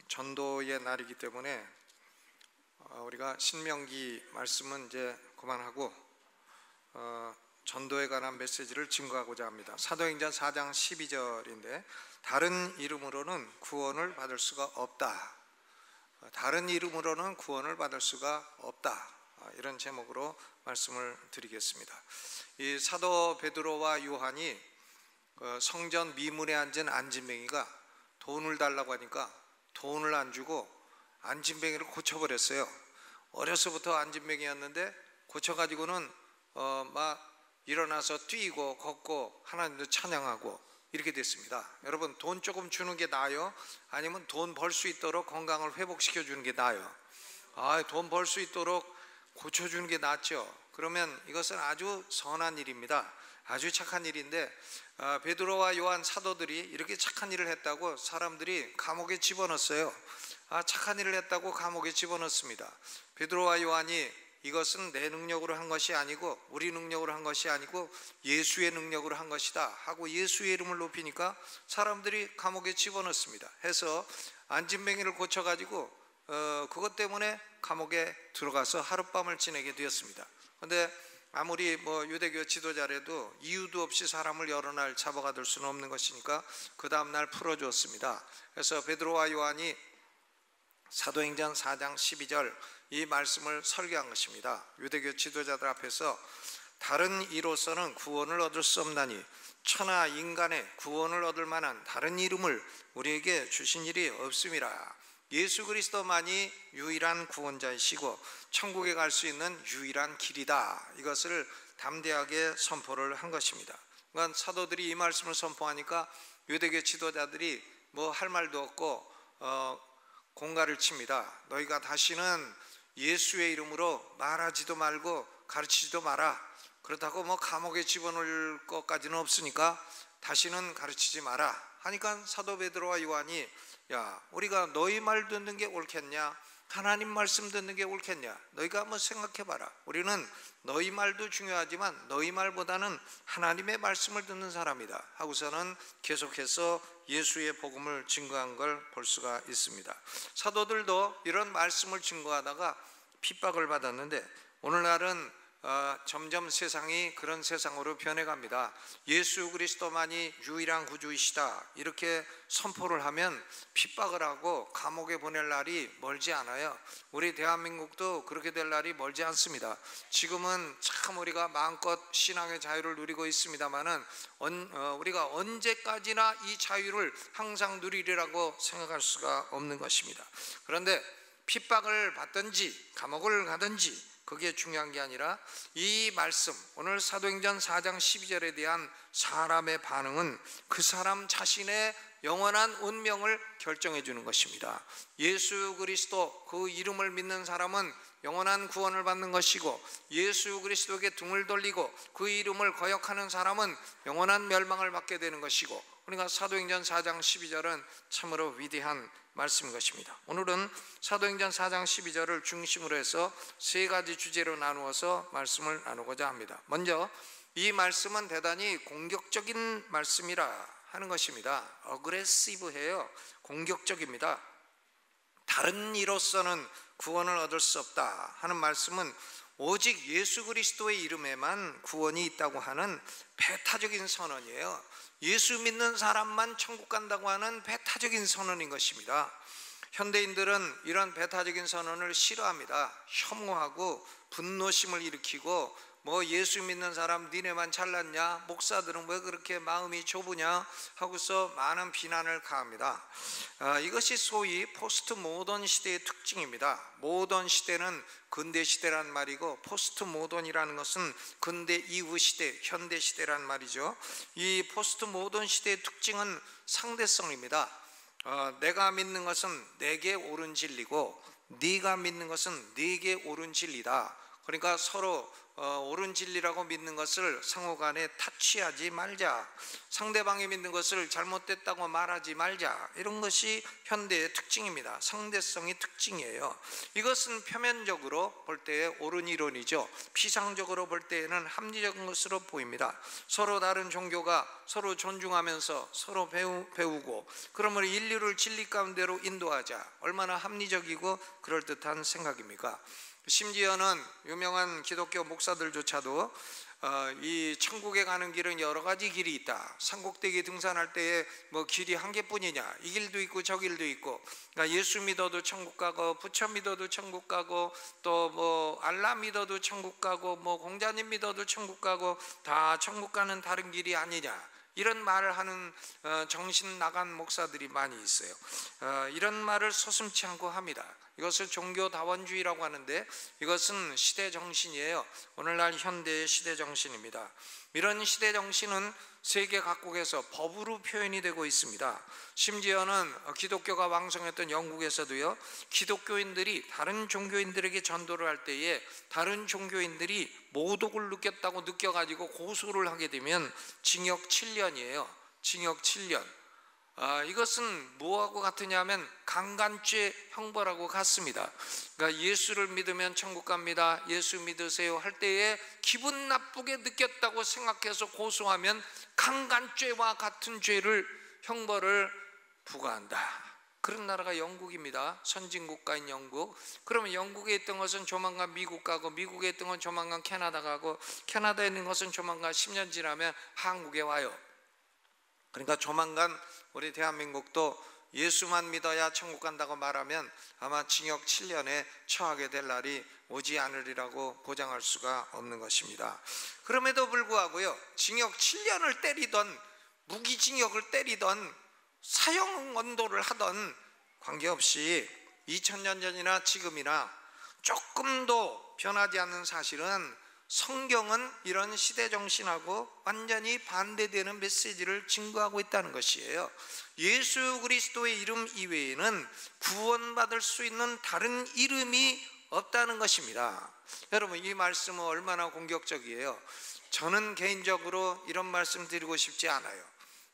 전도의 날이기 때문에 우리가 신명기 말씀은 이제 그만하고 전도에 관한 메시지를 증거하고자 합니다. 사도행전 4장 12절인데 다른 이름으로는 구원을 받을 수가 없다. 다른 이름으로는 구원을 받을 수가 없다. 이런 제목으로 말씀을 드리겠습니다. 이 사도 베드로와 요한이 성전 미문에 앉은 안진뱅이가 돈을 달라고 하니까 돈을 안 주고 안진뱅이를 고쳐버렸어요. 어려서부터 안진뱅이였는데 고쳐가지고는 막 일어나서 뛰고 걷고 하나님도 찬양하고 이렇게 됐습니다. 여러분, 돈 조금 주는 게 나아요? 아니면 돈 벌 수 있도록 건강을 회복시켜 주는 게 나아요? 돈 벌 수 있도록 고쳐주는 게 낫죠. 그러면 이것은 아주 선한 일입니다. 아주 착한 일인데 베드로와 요한 사도들이 이렇게 착한 일을 했다고 사람들이 감옥에 집어넣었어요. 착한 일을 했다고 감옥에 집어넣습니다. 베드로와 요한이 이것은 내 능력으로 한 것이 아니고 우리 능력으로 한 것이 아니고 예수의 능력으로 한 것이다 하고 예수의 이름을 높이니까 사람들이 감옥에 집어넣습니다. 해서 안진뱅이를 고쳐가지고 그것 때문에 감옥에 들어가서 하룻밤을 지내게 되었습니다. 그런데 아무리 유대교 지도자라도 이유도 없이 사람을 여러 날 잡아가둘 수는 없는 것이니까 그 다음날 풀어주었습니다. 그래서 베드로와 요한이 사도행전 4장 12절 이 말씀을 설교한 것입니다. 유대교 지도자들 앞에서 다른 이로서는 구원을 얻을 수 없나니 천하 인간의 구원을 얻을 만한 다른 이름을 우리에게 주신 일이 없음이라. 예수 그리스도만이 유일한 구원자이시고 천국에 갈 수 있는 유일한 길이다. 이것을 담대하게 선포를 한 것입니다. 그러니까 사도들이 이 말씀을 선포하니까 유대교 지도자들이 할 말도 없고 공갈을 칩니다. 너희가 다시는 예수의 이름으로 말하지도 말고 가르치지도 마라. 그렇다고 감옥에 집어넣을 것까지는 없으니까 다시는 가르치지 마라 하니까 사도 베드로와 요한이 우리가 너희 말 듣는 게 옳겠냐, 하나님 말씀 듣는 게 옳겠냐, 너희가 한번 생각해봐라. 우리는 너희 말도 중요하지만 너희 말보다는 하나님의 말씀을 듣는 사람이다 하고서는 계속해서 예수의 복음을 증거한 걸 볼 수가 있습니다. 사도들도 이런 말씀을 증거하다가 핍박을 받았는데 오늘날은 점점 세상이 그런 세상으로 변해갑니다. 예수 그리스도만이 유일한 구주이시다 이렇게 선포를 하면 핍박을 하고 감옥에 보낼 날이 멀지 않아요. 우리 대한민국도 그렇게 될 날이 멀지 않습니다. 지금은 참 우리가 마음껏 신앙의 자유를 누리고 있습니다만은 우리가 언제까지나 이 자유를 항상 누리리라고 생각할 수가 없는 것입니다. 그런데 핍박을 받든지 감옥을 가든지 그게 중요한 게 아니라 이 말씀, 오늘 사도행전 4장 12절에 대한 사람의 반응은 그 사람 자신의 영원한 운명을 결정해 주는 것입니다. 예수 그리스도 그 이름을 믿는 사람은 영원한 구원을 받는 것이고 예수 그리스도에게 등을 돌리고 그 이름을 거역하는 사람은 영원한 멸망을 받게 되는 것이고, 그러니까 사도행전 4장 12절은 참으로 위대한 말씀인 것입니다. 오늘은 사도행전 4장 12절을 중심으로 해서 세 가지 주제로 나누어서 말씀을 나누고자 합니다. 먼저 이 말씀은 대단히 공격적인 말씀이라 하는 것입니다. 어그레시브해요. 공격적입니다. 다른 이로서는 구원을 얻을 수 없다 하는 말씀은 오직 예수 그리스도의 이름에만 구원이 있다고 하는 배타적인 선언이에요. 예수 믿는 사람만 천국 간다고 하는 배타적인 선언인 것입니다. 현대인들은 이런 배타적인 선언을 싫어합니다. 혐오하고 분노심을 일으키고 예수 믿는 사람 니네만 잘났냐, 목사들은 왜 그렇게 마음이 좁으냐 하고서 많은 비난을 가합니다. 이것이 소위 포스트 모던 시대의 특징입니다. 모던 시대는 근대 시대란 말이고 포스트 모던이라는 것은 근대 이후 시대, 현대 시대란 말이죠. 이 포스트 모던 시대의 특징은 상대성입니다. 내가 믿는 것은 내게 옳은 진리고 네가 믿는 것은 네게 옳은 진리다. 그러니까 서로 옳은 진리라고 믿는 것을 상호간에 타취하지 말자, 상대방이 믿는 것을 잘못됐다고 말하지 말자, 이런 것이 현대의 특징입니다. 상대성이 특징이에요. 이것은 표면적으로 볼 때의 옳은 이론이죠. 피상적으로 볼 때에는 합리적인 것으로 보입니다. 서로 다른 종교가 서로 존중하면서 서로 배우고, 그러므로 인류를 진리 가운데로 인도하자, 얼마나 합리적이고 그럴듯한 생각입니까? 심지어는 유명한 기독교 목사들조차도 이 천국에 가는 길은 여러 가지 길이 있다, 산꼭대기 등산할 때에 뭐 길이 한 개뿐이냐, 이 길도 있고 저 길도 있고, 그러니까 예수 믿어도 천국 가고, 부처 믿어도 천국 가고, 또 뭐 알라 믿어도 천국 가고, 뭐 공자님 믿어도 천국 가고, 다 천국 가는 다른 길이 아니냐, 이런 말을 하는 정신 나간 목사들이 많이 있어요. 이런 말을 서슴지 않고 합니다. 이것을 종교다원주의라고 하는데, 이것은 시대정신이에요. 오늘날 현대의 시대정신입니다. 이런 시대정신은 세계 각국에서 법으로 표현이 되고 있습니다. 심지어는 기독교가 왕성했던 영국에서도요, 기독교인들이 다른 종교인들에게 전도를 할 때에 다른 종교인들이 모독을 느꼈다고 느껴가지고 고소를 하게 되면 징역 7년이에요. 징역 7년. 이것은 뭐하고 같으냐 하면 강간죄 형벌하고 같습니다. 그러니까 예수를 믿으면 천국 갑니다, 예수 믿으세요 할 때에 기분 나쁘게 느꼈다고 생각해서 고소하면 강간죄와 같은 죄를 형벌을 부과한다. 그런 나라가 영국입니다. 선진국가인 영국. 그러면 영국에 있던 것은 조만간 미국 가고, 미국에 있던 건 조만간 캐나다 가고, 캐나다에 있는 것은 조만간 10년 지나면 한국에 와요. 그러니까 조만간 우리 대한민국도 예수만 믿어야 천국 간다고 말하면 아마 징역 7년에 처하게 될 날이 오지 않으리라고 보장할 수가 없는 것입니다. 그럼에도 불구하고요, 징역 7년을 때리던, 무기징역을 때리던, 사형 언도를 하던 관계없이 2000년 전이나 지금이나 조금도 변하지 않는 사실은, 성경은 이런 시대정신하고 완전히 반대되는 메시지를 증거하고 있다는 것이에요. 예수 그리스도의 이름 이외에는 구원받을 수 있는 다른 이름이 없다는 것입니다. 여러분, 이 말씀은 얼마나 공격적이에요. 저는 개인적으로 이런 말씀 드리고 싶지 않아요.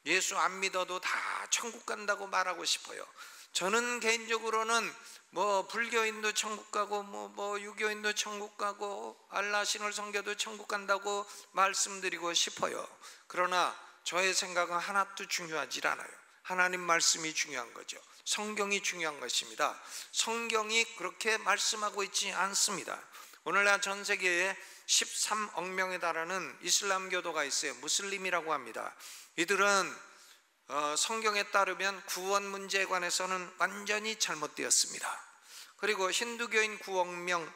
예수 안 믿어도 다 천국 간다고 말하고 싶어요. 저는 개인적으로는 뭐 불교인도 천국 가고, 뭐 유교인도 천국 가고, 알라신을 섬겨도 천국 간다고 말씀드리고 싶어요. 그러나 저의 생각은 하나도 중요하지 않아요. 하나님 말씀이 중요한 거죠. 성경이 중요한 것입니다. 성경이 그렇게 말씀하고 있지 않습니다. 오늘날 전 세계에 13억 명에 달하는 이슬람교도가 있어요. 무슬림이라고 합니다. 이들은 성경에 따르면 구원 문제에 관해서는 완전히 잘못되었습니다. 그리고 힌두교인 9억 명,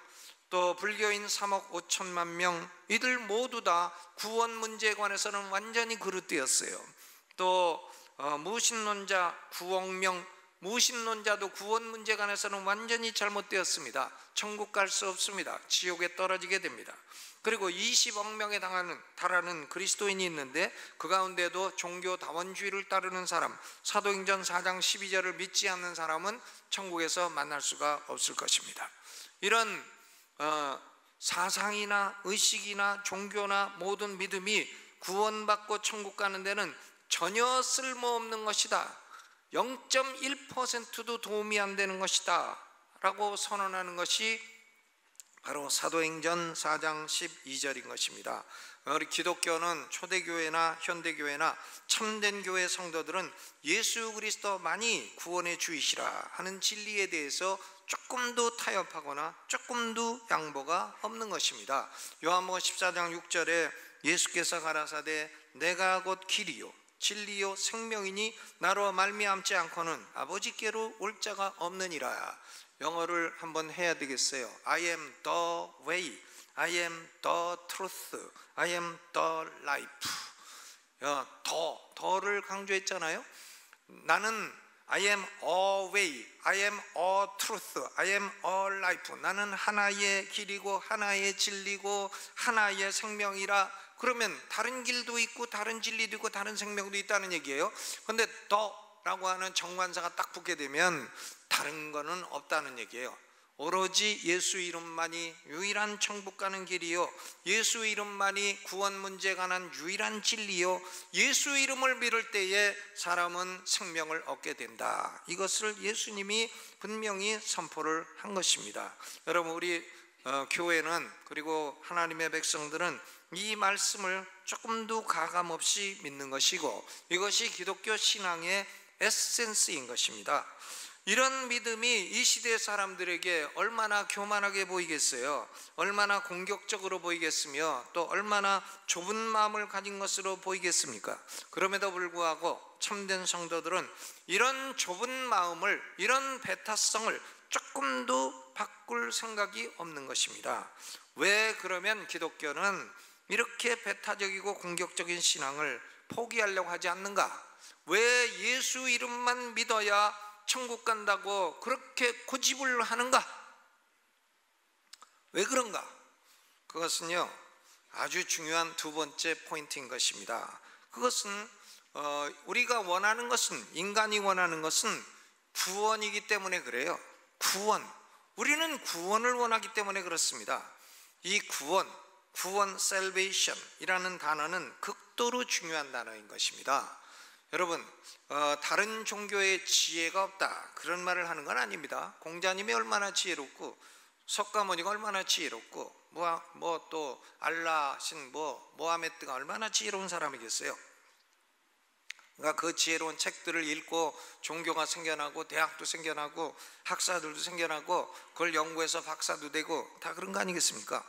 또 불교인 3억 5천만 명, 이들 모두 다 구원 문제에 관해서는 완전히 그릇되었어요. 또 무신론자 9억 명, 무신론자도 구원 문제에 관해서는 완전히 잘못되었습니다. 천국 갈 수 없습니다. 지옥에 떨어지게 됩니다. 그리고 20억 명에 달하는 그리스도인이 있는데, 그 가운데도 종교다원주의를 따르는 사람, 사도행전 4장 12절을 믿지 않는 사람은 천국에서 만날 수가 없을 것입니다. 이런 사상이나 의식이나 종교나 모든 믿음이 구원받고 천국 가는 데는 전혀 쓸모없는 것이다, 0.1%도 도움이 안 되는 것이다 라고 선언하는 것이 바로 사도행전 4장 12절인 것입니다. 우리 기독교는 초대교회나 현대교회나 참된 교회 성도들은 예수 그리스도만이 구원의 주이시라 하는 진리에 대해서 조금도 타협하거나 조금도 양보가 없는 것입니다. 요한복음 14장 6절에 예수께서 가라사대 내가 곧 길이요 진리요 생명이니 나로 말미암지 않고는 아버지께로 올 자가 없느니라. 영어를 한번 해야 되겠어요. I am the way, I am the truth, I am the life. 더를 강조했잖아요. 나는 I am a way, I am a truth, I am a life. 나는 하나의 길이고 하나의 진리고 하나의 생명이라. 그러면 다른 길도 있고 다른 진리도 있고 다른 생명도 있다는 얘기예요. 그런데 더라고 하는 정관사가 딱 붙게 되면 다른 거는 없다는 얘기예요. 오로지 예수 이름만이 유일한 천국 가는 길이요, 예수 이름만이 구원 문제에 관한 유일한 진리요, 예수 이름을 믿을 때에 사람은 생명을 얻게 된다. 이것을 예수님이 분명히 선포를 한 것입니다. 여러분, 우리 교회는, 그리고 하나님의 백성들은 이 말씀을 조금도 가감없이 믿는 것이고, 이것이 기독교 신앙의 에센스인 것입니다. 이런 믿음이 이 시대 사람들에게 얼마나 교만하게 보이겠어요? 얼마나 공격적으로 보이겠으며, 또 얼마나 좁은 마음을 가진 것으로 보이겠습니까? 그럼에도 불구하고 참된 성도들은 이런 좁은 마음을, 이런 배타성을 조금도 바꿀 생각이 없는 것입니다. 왜 그러면 기독교는 이렇게 배타적이고 공격적인 신앙을 포기하려고 하지 않는가? 왜 예수 이름만 믿어야 천국 간다고 그렇게 고집을 하는가? 왜 그런가? 그것은요, 아주 중요한 두 번째 포인트인 것입니다. 그것은 우리가 원하는 것은, 인간이 원하는 것은 구원이기 때문에 그래요. 구원, 우리는 구원을 원하기 때문에 그렇습니다. 이 구원 salvation이라는 단어는 극도로 중요한 단어인 것입니다. 여러분, 다른 종교에 지혜가 없다, 그런 말을 하는 건 아닙니다. 공자님이 얼마나 지혜롭고, 석가모니가 얼마나 지혜롭고, 또 알라 신 모하메드가 얼마나 지혜로운 사람이겠어요. 그러니까 그 지혜로운 책들을 읽고 종교가 생겨나고, 대학도 생겨나고, 학사들도 생겨나고, 그걸 연구해서 박사도 되고, 다 그런 거 아니겠습니까?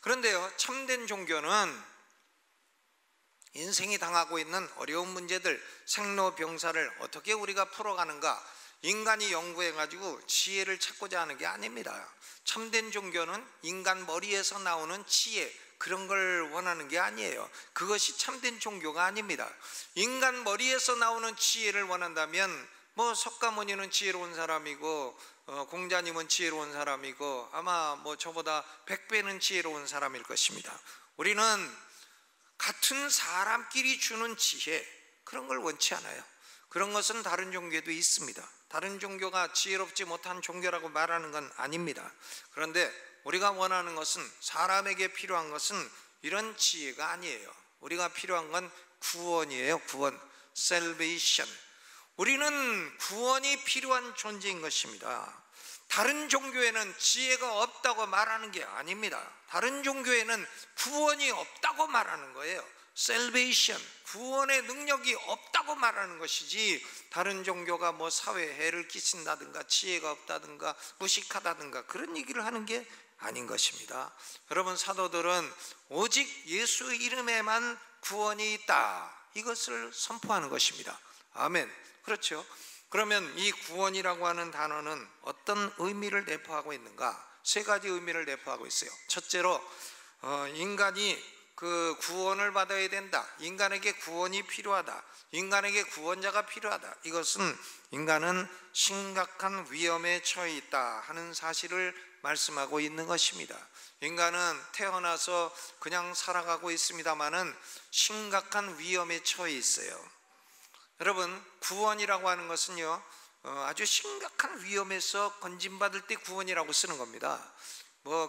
그런데요, 참된 종교는 인생이 당하고 있는 어려운 문제들, 생로병사를 어떻게 우리가 풀어가는가, 인간이 연구해가지고 지혜를 찾고자 하는 게 아닙니다. 참된 종교는 인간 머리에서 나오는 지혜, 그런 걸 원하는 게 아니에요. 그것이 참된 종교가 아닙니다. 인간 머리에서 나오는 지혜를 원한다면 석가모니는 지혜로운 사람이고, 공자님은 지혜로운 사람이고, 아마 저보다 100배는 지혜로운 사람일 것입니다. 우리는 같은 사람끼리 주는 지혜, 그런 걸 원치 않아요. 그런 것은 다른 종교에도 있습니다. 다른 종교가 지혜롭지 못한 종교라고 말하는 건 아닙니다. 그런데 우리가 원하는 것은, 사람에게 필요한 것은 이런 지혜가 아니에요. 우리가 필요한 건 구원이에요. 구원, salvation. 우리는 구원이 필요한 존재인 것입니다. 다른 종교에는 지혜가 없다고 말하는 게 아닙니다. 다른 종교에는 구원이 없다고 말하는 거예요. salvation, 구원의 능력이 없다고 말하는 것이지, 다른 종교가 사회에 해를 끼친다든가, 지혜가 없다든가, 무식하다든가, 그런 얘기를 하는 게 아닌 것입니다. 여러분, 사도들은 오직 예수 이름에만 구원이 있다, 이것을 선포하는 것입니다. 아멘. 그렇죠? 그러면 이 구원이라고 하는 단어는 어떤 의미를 내포하고 있는가? 세 가지 의미를 내포하고 있어요. 첫째로, 인간이 그 구원을 받아야 된다, 인간에게 구원이 필요하다, 인간에게 구원자가 필요하다, 이것은 인간은 심각한 위험에 처해 있다 하는 사실을 말씀하고 있는 것입니다. 인간은 태어나서 그냥 살아가고 있습니다마는 심각한 위험에 처해 있어요. 여러분, 구원이라고 하는 것은요, 아주 심각한 위험에서 건진받을 때 구원이라고 쓰는 겁니다.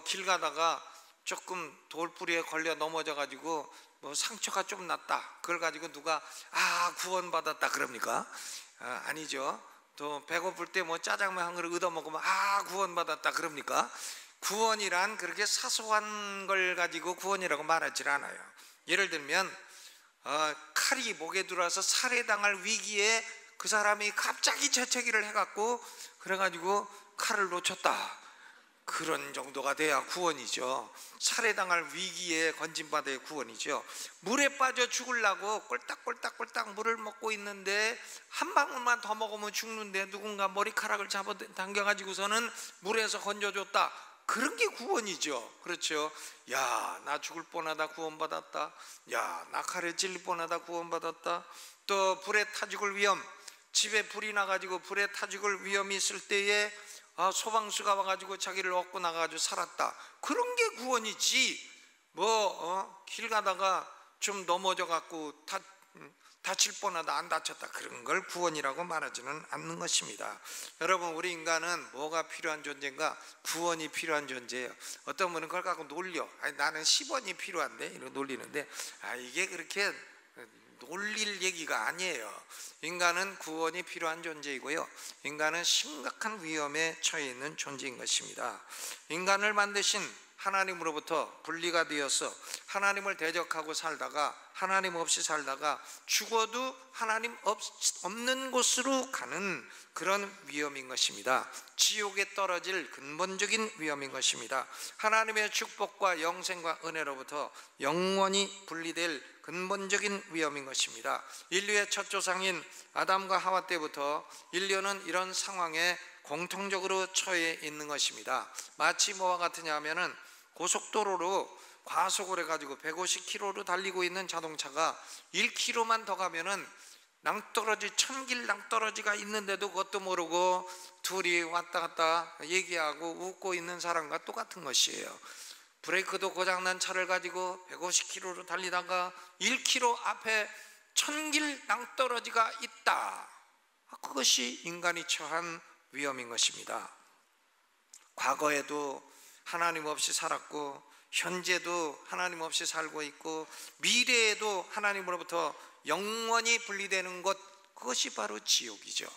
길 가다가 조금 돌부리에 걸려 넘어져 가지고 상처가 좀 났다, 그걸 가지고 누가 구원받았다 그럽니까? 아니죠. 또 배고플 때 짜장면 한 그릇 얻어 먹으면 구원받았다 그럽니까? 구원이란 그렇게 사소한 걸 가지고 구원이라고 말하지 않아요. 예를 들면 칼이 목에 들어와서 살해당할 위기에 그 사람이 갑자기 재채기를 해갖고 그래가지고 칼을 놓쳤다, 그런 정도가 돼야 구원이죠. 살해당할 위기에 건진받아야 구원이죠. 물에 빠져 죽으려고 꼴딱꼴딱 물을 먹고 있는데 한 방울만 더 먹으면 죽는데 누군가 머리카락을 잡아 당겨가지고서는 물에서 건져줬다, 그런 게 구원이죠. 그렇죠? 야, 나 죽을 뻔하다 구원받았다, 야, 나 칼에 찔릴 뻔하다 구원받았다. 또 불에 타 죽을 위험, 집에 불이 나가지고 불에 타 죽을 위험이 있을 때에 소방수가 와가지고 자기를 얻고 나가가지고 살았다, 그런 게 구원이지. 길 가다가 좀 넘어져 갖고 다칠 뻔하다 안 다쳤다, 그런 걸 구원이라고 말하지는 않는 것입니다. 여러분, 우리 인간은 뭐가 필요한 존재인가? 구원이 필요한 존재예요. 어떤 분은 그걸 갖고 놀려. 아니, 나는 10원이 필요한데 이러고 놀리는데, 이게 그렇게 놀릴 얘기가 아니에요. 인간은 구원이 필요한 존재이고요, 인간은 심각한 위험에 처해 있는 존재인 것입니다. 인간을 만드신 하나님으로부터 분리가 되어서 하나님을 대적하고 살다가, 하나님 없이 살다가 죽어도 하나님 없는 곳으로 가는 그런 위험인 것입니다. 지옥에 떨어질 근본적인 위험인 것입니다. 하나님의 축복과 영생과 은혜로부터 영원히 분리될 근본적인 위험인 것입니다. 인류의 첫 조상인 아담과 하와 때부터 인류는 이런 상황에 공통적으로 처해 있는 것입니다. 마치 뭐와 같으냐 하면은, 고속도로로 과속을 해가지고 150km로 달리고 있는 자동차가 1km만 더 가면은 낭떠러지, 천길 낭떠러지가 있는데도 그것도 모르고 둘이 왔다 갔다 얘기하고 웃고 있는 사람과 똑같은 것이에요. 브레이크도 고장난 차를 가지고 150km로 달리다가 1km 앞에 천길 낭떠러지가 있다, 그것이 인간이 처한 위험인 것입니다. 과거에도 하나님 없이 살았고, 현재도 하나님 없이 살고 있고, 미래에도 하나님으로부터 영원히 분리되는 것, 그것이 바로 지옥이죠.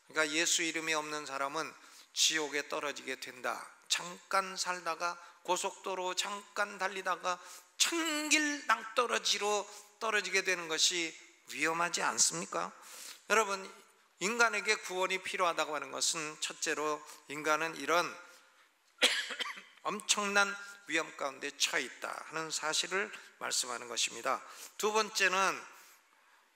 그러니까 예수 이름이 없는 사람은 지옥에 떨어지게 된다. 잠깐 살다가, 고속도로 잠깐 달리다가 천길 낭떠러지로 떨어지게 되는 것이 위험하지 않습니까? 여러분, 인간에게 구원이 필요하다고 하는 것은, 첫째로 인간은 이런 엄청난 위험 가운데 처해 있다 하는 사실을 말씀하는 것입니다. 두 번째는,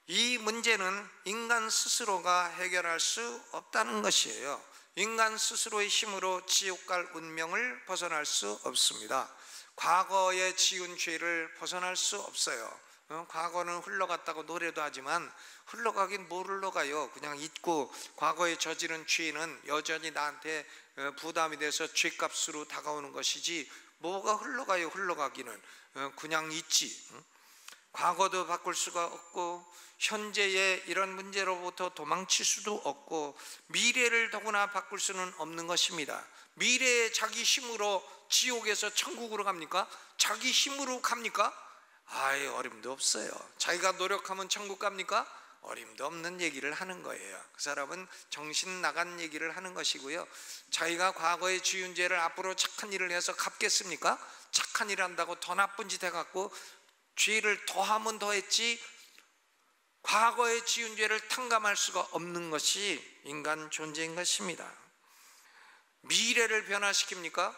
이 문제는 인간 스스로가 해결할 수 없다는 것이에요. 인간 스스로의 힘으로 지옥 갈 운명을 벗어날 수 없습니다. 과거에 지은 죄를 벗어날 수 없어요. 과거는 흘러갔다고 노래도 하지만 흘러가긴 뭘 흘러가요. 그냥 잊고, 과거에 저지른 죄는 여전히 나한테 부담이 돼서 죄값으로 다가오는 것이지, 뭐가 흘러가요. 흘러가기는 그냥 잊지. 과거도 바꿀 수가 없고, 현재의 이런 문제로부터 도망칠 수도 없고, 미래를 더구나 바꿀 수는 없는 것입니다. 미래에 자기 힘으로 지옥에서 천국으로 갑니까? 자기 힘으로 갑니까? 어림도 없어요. 자기가 노력하면 천국 갑니까? 어림도 없는 얘기를 하는 거예요. 그 사람은 정신 나간 얘기를 하는 것이고요, 자기가 과거에 지은 죄를 앞으로 착한 일을 해서 갚겠습니까? 착한 일 한다고 더 나쁜 짓 해갖고 죄를 더하면 더했지, 과거에 지은 죄를 탕감할 수가 없는 것이 인간 존재인 것입니다. 미래를 변화시킵니까?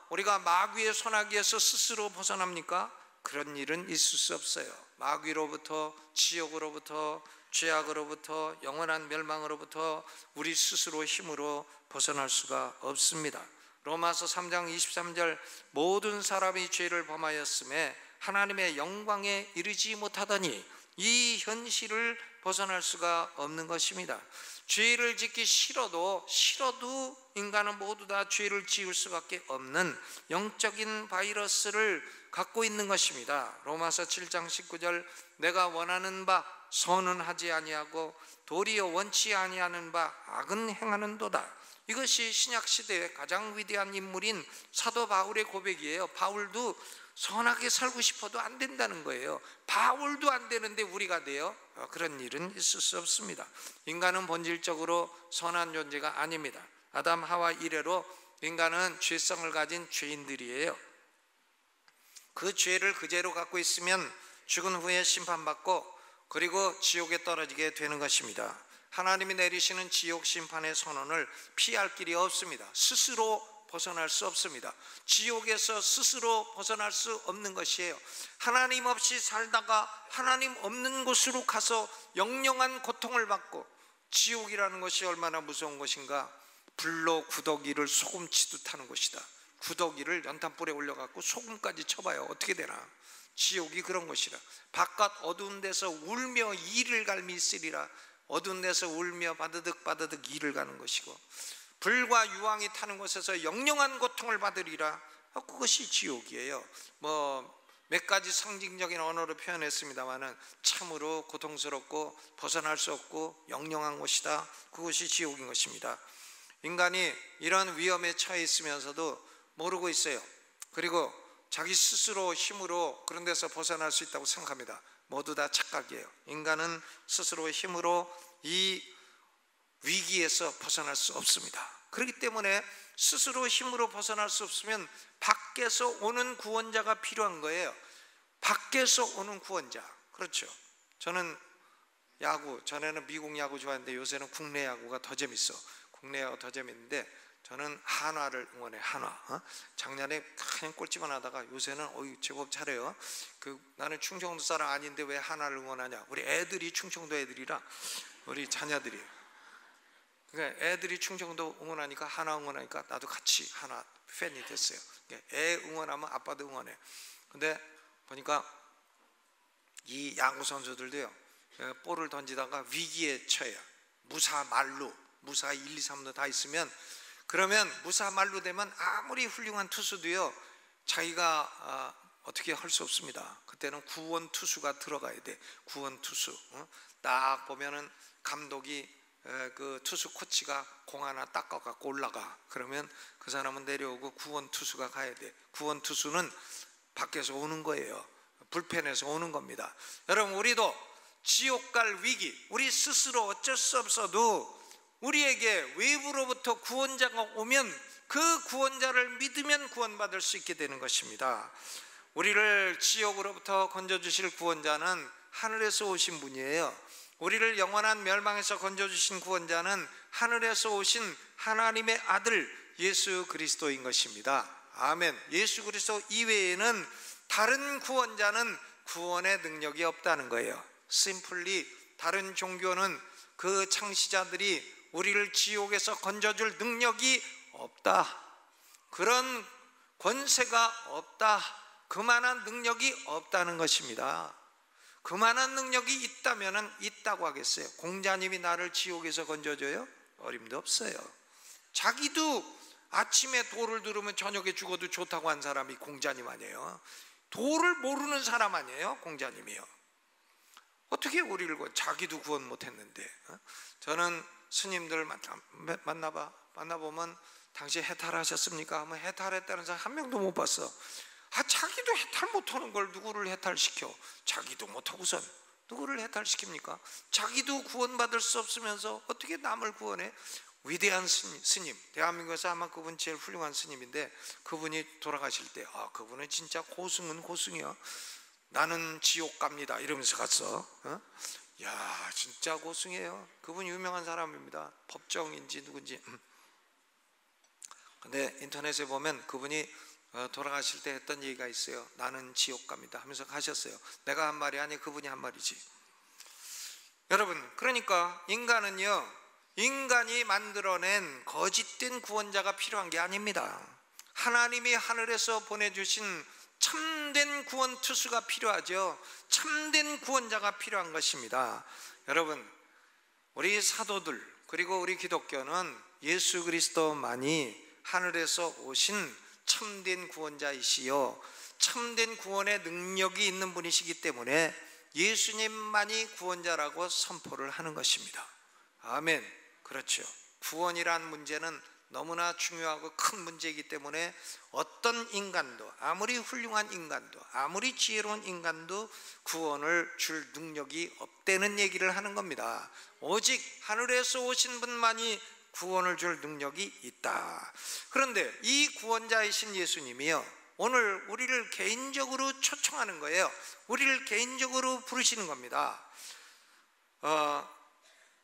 우리가 마귀의 손아귀에서 스스로 벗어납니까? 그런 일은 있을 수 없어요. 마귀로부터, 지옥으로부터, 죄악으로부터, 영원한 멸망으로부터 우리 스스로 힘으로 벗어날 수가 없습니다. 로마서 3장 23절, 모든 사람이 죄를 범하였음에 하나님의 영광에 이르지 못하더니, 이 현실을 벗어날 수가 없는 것입니다. 죄를 짓기 싫어도 인간은 모두 다 죄를 지을 수밖에 없는 영적인 바이러스를 갖고 있는 것입니다. 로마서 7장 19절, 내가 원하는 바 선은 하지 아니하고 도리어 원치 아니하는 바 악은 행하는도다. 이것이 신약시대의 가장 위대한 인물인 사도 바울의 고백이에요. 바울도 선하게 살고 싶어도 안 된다는 거예요. 바울도 안 되는데 우리가 돼요? 그런 일은 있을 수 없습니다. 인간은 본질적으로 선한 존재가 아닙니다. 아담 하와 이래로 인간은 죄성을 가진 죄인들이에요. 그 죄를 그대로 갖고 있으면 죽은 후에 심판받고, 그리고 지옥에 떨어지게 되는 것입니다. 하나님이 내리시는 지옥 심판의 선언을 피할 길이 없습니다. 스스로 벗어날 수 없습니다. 지옥에서 스스로 벗어날 수 없는 것이에요. 하나님 없이 살다가 하나님 없는 곳으로 가서 영영한 고통을 받고, 지옥이라는 것이 얼마나 무서운 것인가. 불로 구더기를 소금 치듯 하는 것이다. 구더기를 연탄불에 올려갖고 소금까지 쳐봐요. 어떻게 되나. 지옥이 그런 것이라. 바깥 어두운 데서 울며 이를 갈미 있으리라. 어두운 데서 울며 바드득 이를 가는 것이고, 불과 유황이 타는 곳에서 영영한 고통을 받으리라. 그것이 지옥이에요. 몇 가지 상징적인 언어로 표현했습니다마는 참으로 고통스럽고 벗어날 수 없고 영영한 곳이다. 그곳이 지옥인 것입니다. 인간이 이런 위험에 처해 있으면서도 모르고 있어요. 그리고 자기 스스로 힘으로 그런 데서 벗어날 수 있다고 생각합니다. 모두 다 착각이에요. 인간은 스스로 힘으로 이 위기에서 벗어날 수 없습니다. 그렇기 때문에 스스로 힘으로 벗어날 수 없으면 밖에서 오는 구원자가 필요한 거예요. 밖에서 오는 구원자. 그렇죠. 저는 야구, 전에는 미국 야구 좋아했는데 요새는 국내 야구가 더 재밌어. 국내 야구가 더 재밌는데 저는 한화를 응원해. 한화. 작년에 그냥 꼴찌만 하다가 요새는 제법 잘해요. 나는 충청도 사람 아닌데 왜 한화를 응원하냐. 우리 애들이 충청도 애들이라, 우리 자녀들이, 그러니까 애들이 충청도 응원하니까, 한화 응원하니까 나도 같이 한화 팬이 됐어요. 애 응원하면 아빠도 응원해. 근데 보니까 이 야구 선수들도요, 볼을 던지다가 위기에 처해요. 무사 말루, 무사 1, 2, 3루 다 있으면, 그러면 무사 말루 되면 아무리 훌륭한 투수도요, 자기가 어떻게 할 수 없습니다. 그때는 구원 투수가 들어가야 돼. 구원 투수. 딱 보면은 감독이, 그 투수 코치가 공 하나 닦아 갖고 올라가. 그러면 그 사람은 내려오고 구원 투수가 가야 돼. 구원 투수는 밖에서 오는 거예요. 불펜에서 오는 겁니다. 여러분, 우리도 지옥 갈 위기, 우리 스스로 어쩔 수 없어도 우리에게 외부로부터 구원자가 오면 그 구원자를 믿으면 구원받을 수 있게 되는 것입니다. 우리를 지옥으로부터 건져주실 구원자는 하늘에서 오신 분이에요. 우리를 영원한 멸망에서 건져주신 구원자는 하늘에서 오신 하나님의 아들 예수 그리스도인 것입니다. 아멘. 예수 그리스도 이외에는 다른 구원자는 구원의 능력이 없다는 거예요. 심플리 다른 종교는 그 창시자들이 우리를 지옥에서 건져줄 능력이 없다, 그런 권세가 없다, 그만한 능력이 없다는 것입니다. 그만한 능력이 있다면 있다고 하겠어요. 공자님이 나를 지옥에서 건져줘요? 어림도 없어요. 자기도 아침에 도를 들으면 저녁에 죽어도 좋다고 한 사람이 공자님 아니에요? 도를 모르는 사람 아니에요? 공자님이요. 어떻게 우리를 자기도 구원 못했는데. 저는 스님들 만나보면 당시 해탈하셨습니까? 하면 해탈했다는 사람 한 명도 못 봤어. 자기도 해탈 못하는 걸 누구를 해탈시켜? 자기도 못하고선 누구를 해탈시킵니까? 자기도 구원받을 수 없으면서 어떻게 남을 구원해? 위대한 스님, 대한민국에서 아마 그분 제일 훌륭한 스님인데, 그분이 돌아가실 때 그분은 진짜 고승은 고승이야. 나는 지옥 갑니다 이러면서 갔어. 야, 진짜 고승이에요. 그분 유명한 사람입니다. 법정인지 누군지. 근데 인터넷에 보면 그분이 돌아가실 때 했던 얘기가 있어요. 나는 지옥 갑니다 하면서 가셨어요. 내가 한 말이 아니, 그분이 한 말이지. 여러분, 그러니까 인간은요, 인간이 만들어낸 거짓된 구원자가 필요한 게 아닙니다. 하나님이 하늘에서 보내주신 참된 구원 투수가 필요하죠. 참된 구원자가 필요한 것입니다. 여러분, 우리 사도들 그리고 우리 기독교는 예수 그리스도만이 하늘에서 오신 참된 구원자이시요, 참된 구원의 능력이 있는 분이시기 때문에 예수님만이 구원자라고 선포를 하는 것입니다. 아멘. 그렇죠. 구원이란 문제는 너무나 중요하고 큰 문제이기 때문에 어떤 인간도, 아무리 훌륭한 인간도, 아무리 지혜로운 인간도 구원을 줄 능력이 없다는 얘기를 하는 겁니다. 오직 하늘에서 오신 분만이 구원을 줄 능력이 있다. 그런데 이 구원자이신 예수님이요, 오늘 우리를 개인적으로 초청하는 거예요. 우리를 개인적으로 부르시는 겁니다.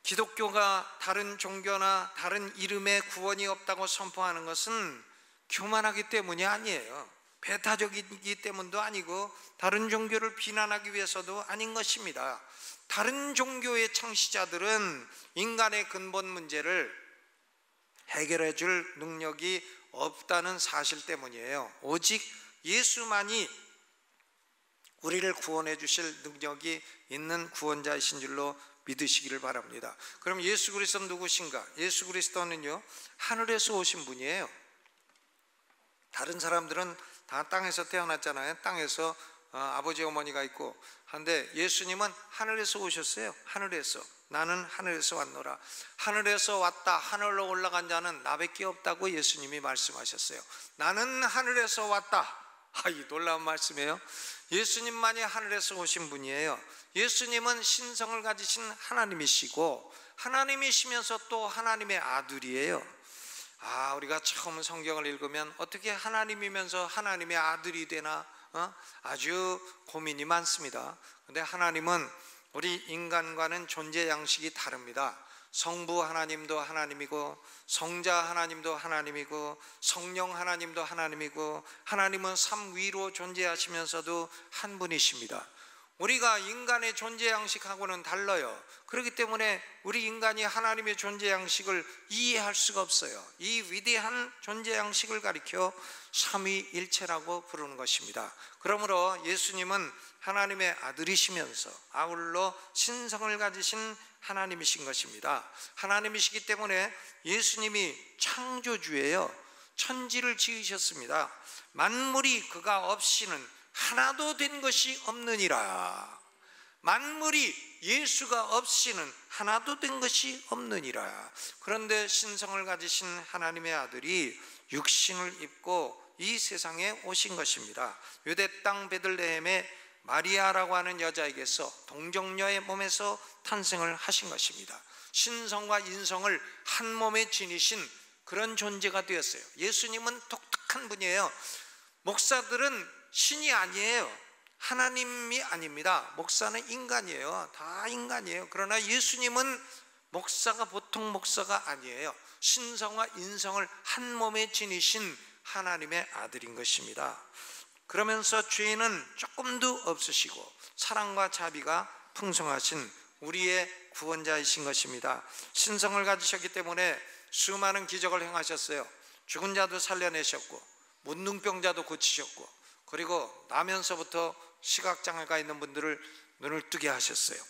기독교가 다른 종교나 다른 이름의 구원이 없다고 선포하는 것은 교만하기 때문이 아니에요. 배타적이기 때문도 아니고 다른 종교를 비난하기 위해서도 아닌 것입니다. 다른 종교의 창시자들은 인간의 근본 문제를 해결해 줄 능력이 없다는 사실 때문이에요. 오직 예수만이 우리를 구원해 주실 능력이 있는 구원자이신 줄로 믿으시기를 바랍니다. 그럼 예수 그리스도는 누구신가? 예수 그리스도는요, 하늘에서 오신 분이에요. 다른 사람들은 다 땅에서 태어났잖아요. 땅에서 아버지 어머니가 있고 한데 예수님은 하늘에서 오셨어요. 하늘에서. 나는 하늘에서 왔노라. 하늘에서 왔다 하늘로 올라간 자는 나밖에 없다고 예수님이 말씀하셨어요. 나는 하늘에서 왔다. 이 놀라운 말씀이에요. 예수님만이 하늘에서 오신 분이에요. 예수님은 신성을 가지신 하나님이시고 하나님이시면서 또 하나님의 아들이에요. 우리가 처음 성경을 읽으면 어떻게 하나님이면서 하나님의 아들이 되나 아주 고민이 많습니다. 그런데 하나님은 우리 인간과는 존재 양식이 다릅니다. 성부 하나님도 하나님이고 성자 하나님도 하나님이고 성령 하나님도 하나님이고 하나님은 삼위로 존재하시면서도 한 분이십니다. 우리가 인간의 존재 양식하고는 달라요. 그렇기 때문에 우리 인간이 하나님의 존재 양식을 이해할 수가 없어요. 이 위대한 존재 양식을 가리켜 삼위일체라고 부르는 것입니다. 그러므로 예수님은 하나님의 아들이시면서 아울러 신성을 가지신 하나님이신 것입니다. 하나님이시기 때문에 예수님이 창조주예요. 천지를 지으셨습니다. 만물이 그가 없이는 하나도 된 것이 없느니라. 만물이 예수가 없이는 하나도 된 것이 없느니라. 그런데 신성을 가지신 하나님의 아들이 육신을 입고 이 세상에 오신 것입니다. 유대 땅 베들레헴의 마리아라고 하는 여자에게서 동정녀의 몸에서 탄생을 하신 것입니다. 신성과 인성을 한 몸에 지니신 그런 존재가 되었어요. 예수님은 독특한 분이에요. 목사들은 신이 아니에요. 하나님이 아닙니다. 목사는 인간이에요. 다 인간이에요. 그러나 예수님은 목사가 보통 목사가 아니에요. 신성과 인성을 한 몸에 지니신 하나님의 아들인 것입니다. 그러면서 죄는 조금도 없으시고 사랑과 자비가 풍성하신 우리의 구원자이신 것입니다. 신성을 가지셨기 때문에 수많은 기적을 행하셨어요. 죽은 자도 살려내셨고 문둥병자도 고치셨고 그리고 나면서부터 시각장애가 있는 분들을 눈을 뜨게 하셨어요.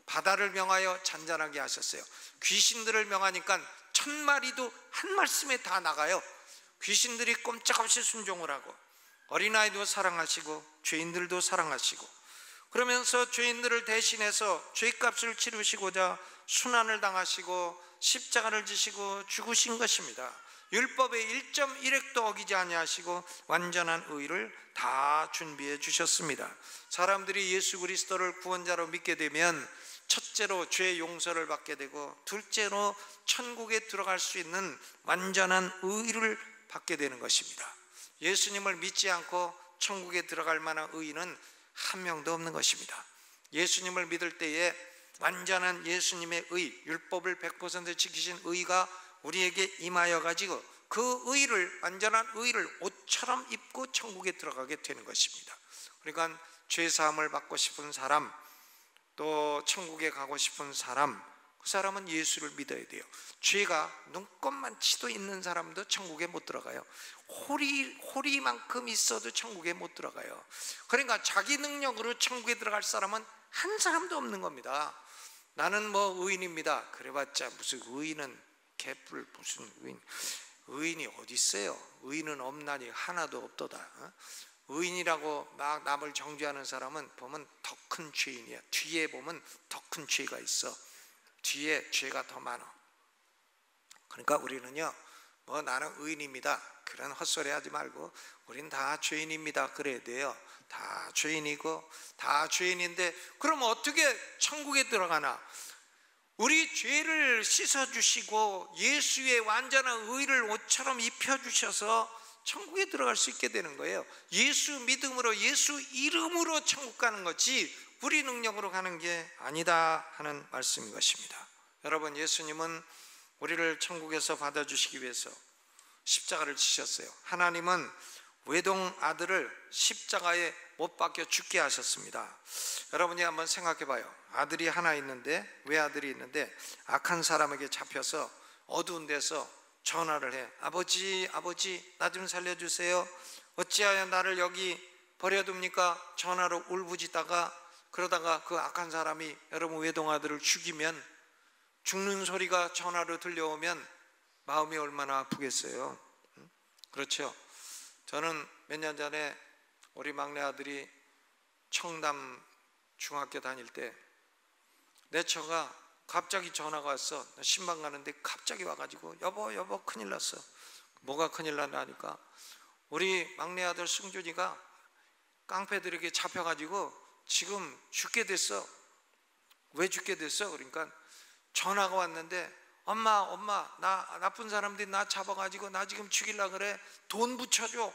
바다를 명하여 잔잔하게 하셨어요. 귀신들을 명하니까 1000마리도 한 말씀에 다 나가요. 귀신들이 꼼짝없이 순종을 하고 어린아이도 사랑하시고 죄인들도 사랑하시고 그러면서 죄인들을 대신해서 죄값을 치르시고자 순환을 당하시고 십자가를 지시고 죽으신 것입니다. 율법의 1.1획도 어기지 아니하시고 완전한 의를 다 준비해 주셨습니다. 사람들이 예수 그리스도를 구원자로 믿게 되면 첫째로 죄 용서를 받게 되고 둘째로 천국에 들어갈 수 있는 완전한 의를 받게 되는 것입니다. 예수님을 믿지 않고 천국에 들어갈 만한 의인은 한 명도 없는 것입니다. 예수님을 믿을 때에 완전한 예수님의 의, 율법을 100% 지키신 의가 우리에게 임하여 가지고 그 의를, 완전한 의를 옷처럼 입고 천국에 들어가게 되는 것입니다. 그러니까 죄사함을 받고 싶은 사람, 또 천국에 가고 싶은 사람, 그 사람은 예수를 믿어야 돼요. 죄가 눈꼽만치도 있는 사람도 천국에 못 들어가요. 호리만큼 있어도 천국에 못 들어가요. 그러니까 자기 능력으로 천국에 들어갈 사람은 한 사람도 없는 겁니다. 나는 뭐 의인입니다. 그래봤자 무슨 의인은 개뿔, 무슨 의인이 어디 있어요? 의인은 없나니 하나도 없도다. 의인이라고 막 남을 정죄하는 사람은 보면 더 큰 죄인이야. 뒤에 보면 더 큰 죄가 있어. 뒤에 죄가 더 많아. 그러니까 우리는요, 뭐 나는 의인입니다, 그런 헛소리 하지 말고 우린 다 죄인입니다 그래야 돼요. 다 죄인이고 다 죄인인데 그럼 어떻게 천국에 들어가나? 우리 죄를 씻어주시고 예수의 완전한 의를 옷처럼 입혀주셔서 천국에 들어갈 수 있게 되는 거예요. 예수 믿음으로, 예수 이름으로 천국 가는 거지 우리 능력으로 가는 게 아니다 하는 말씀인 것입니다. 여러분, 예수님은 우리를 천국에서 받아주시기 위해서 십자가를 지셨어요. 하나님은 외동 아들을 십자가에 못 박혀 죽게 하셨습니다. 여러분이 한번 생각해 봐요. 아들이 하나 있는데, 외아들이 있는데 악한 사람에게 잡혀서 어두운 데서 전화를 해. 아버지, 아버지, 나 좀 살려주세요. 어찌하여 나를 여기 버려둡니까? 전화로 울부짖다가 그러다가 그 악한 사람이 여러분 외동아들을 죽이면, 죽는 소리가 전화로 들려오면 마음이 얼마나 아프겠어요. 그렇죠? 저는 몇 년 전에 우리 막내 아들이 청담 중학교 다닐 때 내 처가 갑자기 전화가 왔어. 나 신방 가는데 갑자기 와가지고 여보 큰일 났어. 뭐가 큰일 났나니까 우리 막내 아들 승준이가 깡패들에게 잡혀가지고 지금 죽게 됐어. 왜 죽게 됐어? 그러니까 전화가 왔는데 엄마 나 나쁜 사람들이 나 잡아가지고 나 지금 죽이려고 그래. 돈 붙여줘.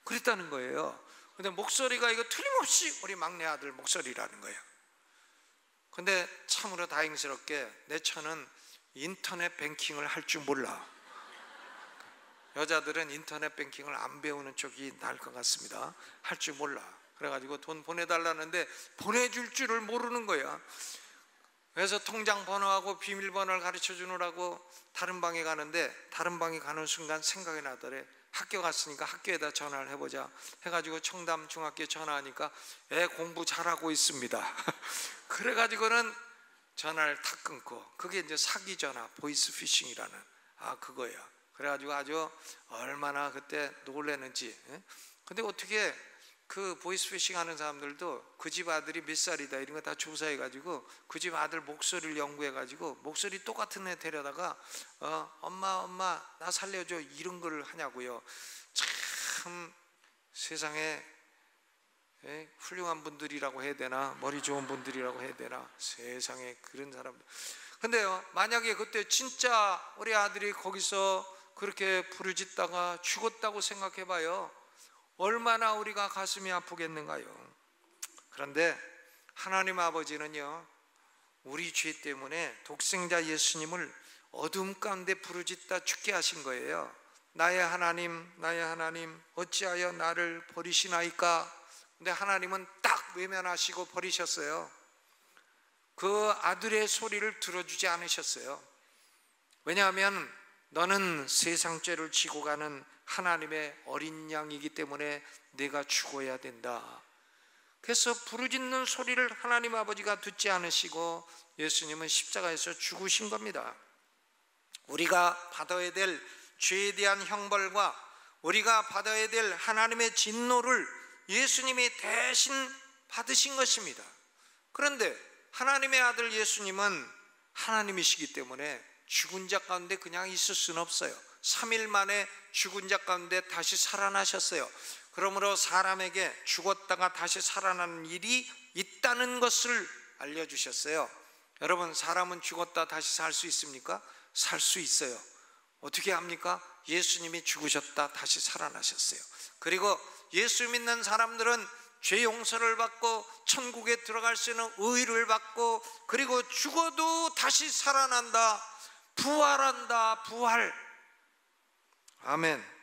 그랬다는 거예요. 근데 목소리가 이거 틀림없이 우리 막내 아들 목소리라는 거예요. 근데 참으로 다행스럽게 내 처는 인터넷 뱅킹을 할 줄 몰라. 여자들은 인터넷 뱅킹을 안 배우는 쪽이 나을 것 같습니다. 할 줄 몰라. 그래가지고 돈 보내달라는데 보내줄 줄을 모르는 거야. 그래서 통장 번호하고 비밀번호를 가르쳐 주느라고 다른 방에 가는데 다른 방에 가는 순간 생각이 나더래. 학교 갔으니까 학교에다 전화를 해보자 해가지고 청담 중학교에 전화하니까 애 공부 잘하고 있습니다. 그래가지고는 전화를 탁 끊고, 그게 이제 사기 전화, 보이스 피싱이라는 그거예요. 그래가지고 아주 얼마나 그때 놀랐는지. 근데 어떻게 그 보이스피싱 하는 사람들도 그 집 아들이 몇 살이다 이런 거 다 조사해가지고 그 집 아들 목소리를 연구해가지고 목소리 똑같은 애 데려다가 엄마 나 살려줘 이런 걸 하냐고요. 참 세상에 훌륭한 분들이라고 해야 되나, 머리 좋은 분들이라고 해야 되나, 세상에 그런 사람들. 근데요, 만약에 그때 진짜 우리 아들이 거기서 그렇게 부르짖다가 죽었다고 생각해봐요. 얼마나 우리가 가슴이 아프겠는가요? 그런데 하나님 아버지는요, 우리 죄 때문에 독생자 예수님을 어둠 가운데 부르짖다 죽게 하신 거예요. 나의 하나님 어찌하여 나를 버리시나이까. 근데 하나님은 딱 외면하시고 버리셨어요. 그 아들의 소리를 들어주지 않으셨어요. 왜냐하면 너는 세상 죄를 지고 가는 하나님의 어린 양이기 때문에 내가 죽어야 된다. 그래서 부르짖는 소리를 하나님 아버지가 듣지 않으시고 예수님은 십자가에서 죽으신 겁니다. 우리가 받아야 될 죄에 대한 형벌과 우리가 받아야 될 하나님의 진노를 예수님이 대신 받으신 것입니다. 그런데 하나님의 아들 예수님은 하나님이시기 때문에 죽은 자 가운데 그냥 있을 수는 없어요. 3일 만에 죽은 자 가운데 다시 살아나셨어요. 그러므로 사람에게 죽었다가 다시 살아나는 일이 있다는 것을 알려주셨어요. 여러분, 사람은 죽었다 다시 살 수 있습니까? 살 수 있어요. 어떻게 합니까? 예수님이 죽으셨다 다시 살아나셨어요. 그리고 예수 믿는 사람들은 죄 용서를 받고 천국에 들어갈 수 있는 의를 받고, 그리고 죽어도 다시 살아난다, 부활한다, 부활. 아멘.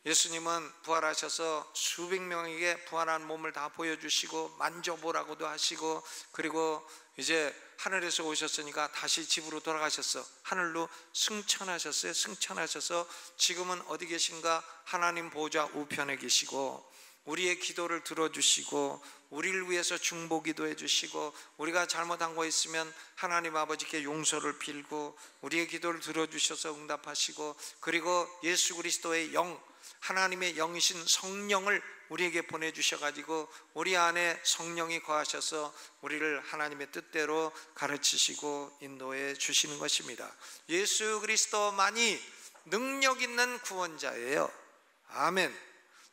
예수님은 부활하셔서 수백 명에게 부활한 몸을 다 보여주시고 만져보라고도 하시고, 그리고 이제 하늘에서 오셨으니까 다시 집으로 돌아가셨어. 하늘로 승천하셨어요. 승천하셔서 지금은 어디 계신가? 하나님 보좌 우편에 계시고 우리의 기도를 들어주시고 우리를 위해서 중보기도 해주시고, 우리가 잘못한 거 있으면 하나님 아버지께 용서를 빌고 우리의 기도를 들어주셔서 응답하시고, 그리고 예수 그리스도의 영, 하나님의 영이신 성령을 우리에게 보내주셔가지고 우리 안에 성령이 거하셔서 우리를 하나님의 뜻대로 가르치시고 인도해 주시는 것입니다. 예수 그리스도만이 능력 있는 구원자예요. 아멘.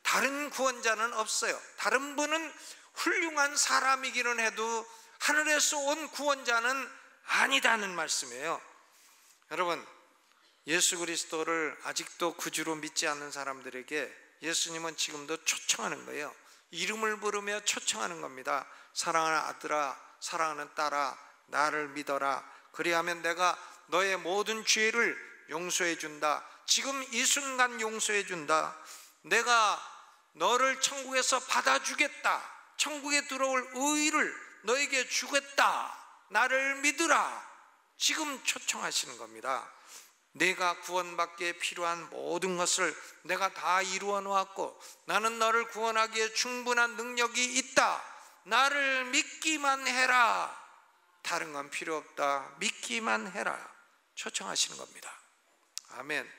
다른 구원자는 없어요. 다른 분은 훌륭한 사람이기는 해도 하늘에서 온 구원자는 아니다는 말씀이에요. 여러분, 예수 그리스도를 아직도 구주로 믿지 않는 사람들에게 예수님은 지금도 초청하는 거예요. 이름을 부르며 초청하는 겁니다. 사랑하는 아들아, 사랑하는 딸아, 나를 믿어라. 그리하면 내가 너의 모든 죄를 용서해 준다. 지금 이 순간 용서해 준다. 내가 너를 천국에서 받아주겠다. 천국에 들어올 의의를 너에게 주겠다. 나를 믿으라. 지금 초청하시는 겁니다. 내가 구원받기에 필요한 모든 것을 내가 다 이루어 놓았고 나는 너를 구원하기에 충분한 능력이 있다. 나를 믿기만 해라. 다른 건 필요 없다. 믿기만 해라. 초청하시는 겁니다. 아멘.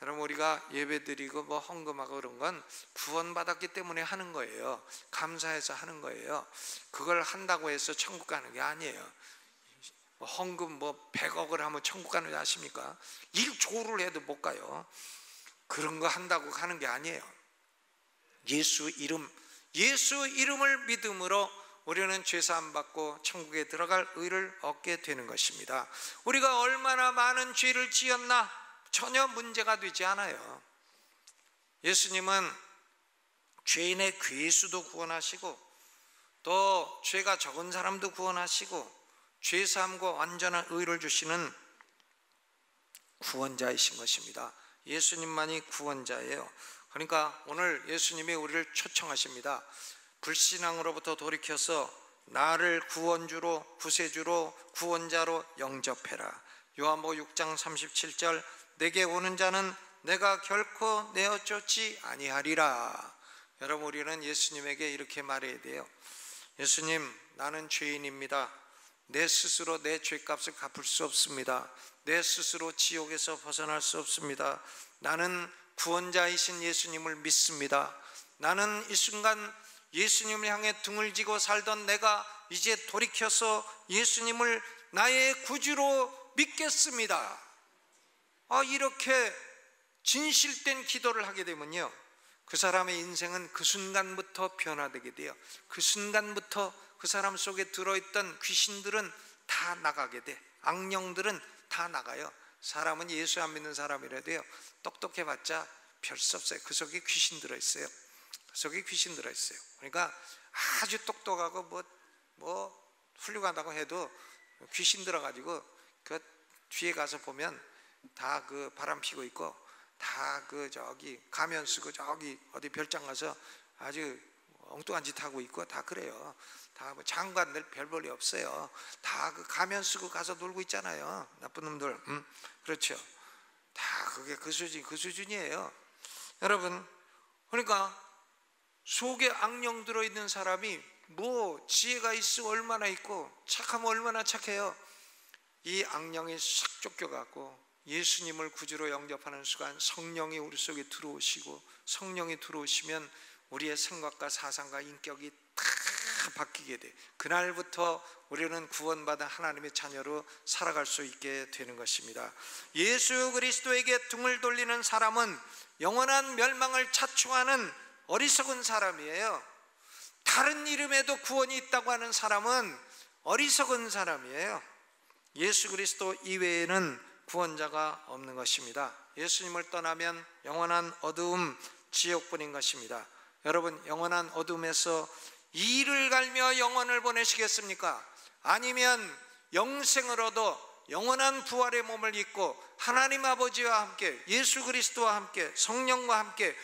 여러분, 우리가 예배드리고 뭐 헌금하고 그런 건 구원받았기 때문에 하는 거예요. 감사해서 하는 거예요. 그걸 한다고 해서 천국 가는 게 아니에요. 헌금 뭐 100억을 하면 천국 가는 줄 아십니까? 1조를 해도 못 가요. 그런 거 한다고 가는 게 아니에요. 예수 이름을 믿음으로 우리는 죄사함 받고 천국에 들어갈 의를 얻게 되는 것입니다. 우리가 얼마나 많은 죄를 지었나 전혀 문제가 되지 않아요. 예수님은 죄인의 괴수도 구원하시고 또 죄가 적은 사람도 구원하시고 죄사함과 완전한 의를 주시는 구원자이신 것입니다. 예수님만이 구원자예요. 그러니까 오늘 예수님이 우리를 초청하십니다. 불신앙으로부터 돌이켜서 나를 구원주로, 구세주로, 구원자로 영접해라. 요한복음 6장 37절, 내게 오는 자는 내가 결코 내어쫓지 아니하리라. 여러분, 우리는 예수님에게 이렇게 말해야 돼요. 예수님, 나는 죄인입니다. 내 스스로 내 죄값을 갚을 수 없습니다. 내 스스로 지옥에서 벗어날 수 없습니다. 나는 구원자이신 예수님을 믿습니다. 나는 이 순간 예수님을 향해 등을 지고 살던 내가 이제 돌이켜서 예수님을 나의 구주로 믿겠습니다. 이렇게 진실된 기도를 하게 되면요, 그 사람의 인생은 그 순간부터 변화되게 돼요. 그 순간부터 그 사람 속에 들어있던 귀신들은 다 나가게 돼. 악령들은 다 나가요. 사람은 예수 안 믿는 사람이라도요, 똑똑해봤자 별 수 없어요. 그 속에 귀신 들어있어요. 그 속에 귀신 들어있어요. 그러니까 아주 똑똑하고 뭐 훌륭하다고 해도 귀신 들어가지고 그 뒤에 가서 보면 다 그 바람 피고 있고 다 그 저기 가면 쓰고 저기 어디 별장 가서 아주 엉뚱한 짓 하고 있고 다 그래요. 다 뭐 장관들 별 볼일 없어요. 다 그 가면 쓰고 가서 놀고 있잖아요. 나쁜 놈들. 그렇죠. 다 그게 그 수준이에요. 여러분, 그러니까 속에 악령 들어있는 사람이 뭐 지혜가 있어 얼마나 있고 착하면 얼마나 착해요. 이 악령이 싹 쫓겨갖고 예수님을 구주로 영접하는 순간 성령이 우리 속에 들어오시고, 성령이 들어오시면 우리의 생각과 사상과 인격이 다 바뀌게 돼. 그날부터 우리는 구원받은 하나님의 자녀로 살아갈 수 있게 되는 것입니다. 예수 그리스도에게 등을 돌리는 사람은 영원한 멸망을 자초하는 어리석은 사람이에요. 다른 이름에도 구원이 있다고 하는 사람은 어리석은 사람이에요. 예수 그리스도 이외에는 구원자가 없는 것입니다. 예수님을 떠나면 영원한 어두움, 지옥뿐인 것입니다. 여러분, 영원한 어둠에서 이를 갈며 영원을 보내시겠습니까? 아니면 영생을 얻어 영원한 부활의 몸을 입고 하나님 아버지와 함께, 예수 그리스도와 함께, 성령과 함께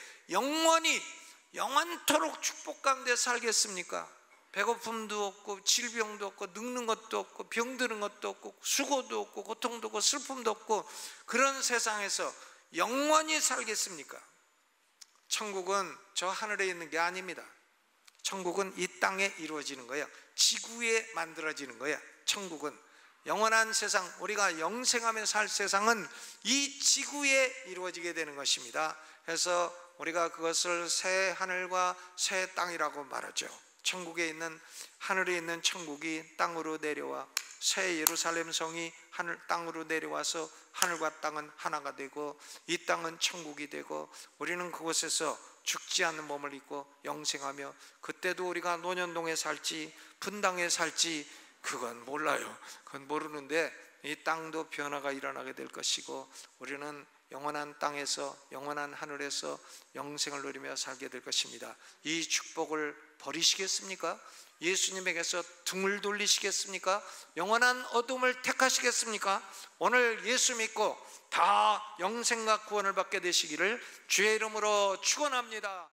영원토록 축복 가운데 살겠습니까? 배고픔도 없고 질병도 없고 늙는 것도 없고 병드는 것도 없고 수고도 없고 고통도 없고 슬픔도 없고 그런 세상에서 영원히 살겠습니까? 천국은 저 하늘에 있는 게 아닙니다. 천국은 이 땅에 이루어지는 거예요. 지구에 만들어지는 거예요. 천국은 영원한 세상, 우리가 영생하며 살 세상은 이 지구에 이루어지게 되는 것입니다. 그래서 우리가 그것을 새 하늘과 새 땅이라고 말하죠. 천국에 있는, 하늘에 있는 천국이 땅으로 내려와 새 예루살렘 성이 땅으로 내려와서 하늘과 땅은 하나가 되고 이 땅은 천국이 되고 우리는 그곳에서 죽지 않는 몸을 입고 영생하며, 그때도 우리가 노년동에 살지 분당에 살지 그건 몰라요. 그건 모르는데 이 땅도 변화가 일어나게 될 것이고 우리는 영원한 땅에서, 영원한 하늘에서 영생을 누리며 살게 될 것입니다. 이 축복을 버리시겠습니까? 예수님에게서 등을 돌리시겠습니까? 영원한 어둠을 택하시겠습니까? 오늘 예수 믿고 다 영생과 구원을 받게 되시기를 주의 이름으로 축원합니다.